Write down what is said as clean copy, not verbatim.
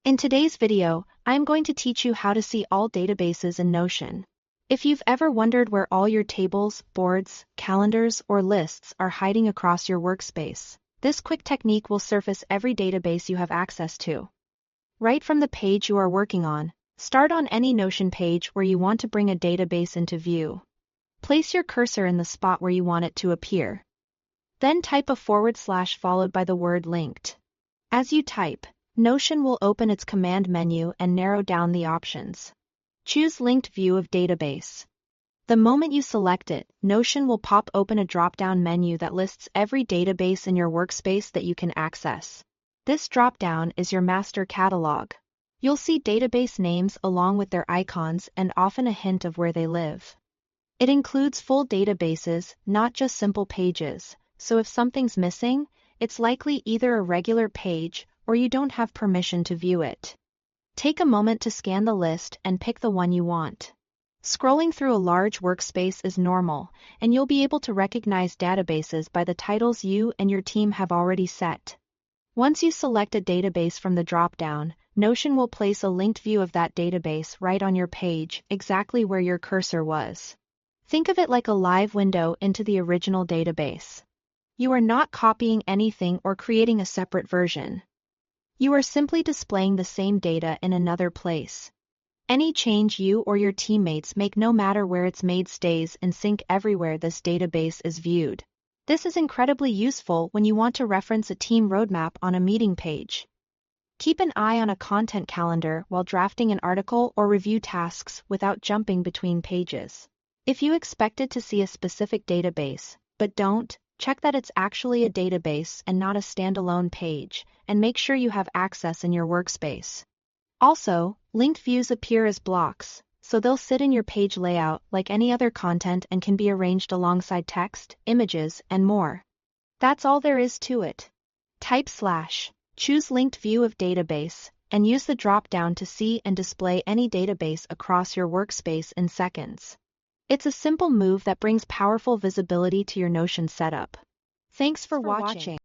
In today's video, I'm going to teach you how to see all databases in Notion. If you've ever wondered where all your tables, boards, calendars, or lists are hiding across your workspace, this quick technique will surface every database you have access to. Right from the page you are working on, start on any Notion page where you want to bring a database into view. Place your cursor in the spot where you want it to appear. Then type a / followed by the word linked. As you type, Notion will open its command menu and narrow down the options. Choose Linked View of Database. The moment you select it, Notion will pop open a drop-down menu that lists every database in your workspace that you can access. This drop-down is your master catalog. You'll see database names along with their icons and often a hint of where they live. It includes full databases, not just simple pages, so if something's missing, it's likely either a regular page or you don't have permission to view it. Take a moment to scan the list and pick the one you want. Scrolling through a large workspace is normal, and you'll be able to recognize databases by the titles you and your team have already set. Once you select a database from the drop-down, Notion will place a linked view of that database right on your page, exactly where your cursor was. Think of it like a live window into the original database. You are not copying anything or creating a separate version. You are simply displaying the same data in another place. Any change you or your teammates make, no matter where it's made, stays in sync everywhere this database is viewed. This is incredibly useful when you want to reference a team roadmap on a meeting page. Keep an eye on a content calendar while drafting an article or review tasks without jumping between pages. If you expected to see a specific database, but don't, check that it's actually a database and not a standalone page, and make sure you have access in your workspace. Also, linked views appear as blocks, so they'll sit in your page layout like any other content and can be arranged alongside text, images, and more. That's all there is to it. Type /, choose linked view of database, and use the drop-down to see and display any database across your workspace in seconds. It's a simple move that brings powerful visibility to your Notion setup. Thanks for watching.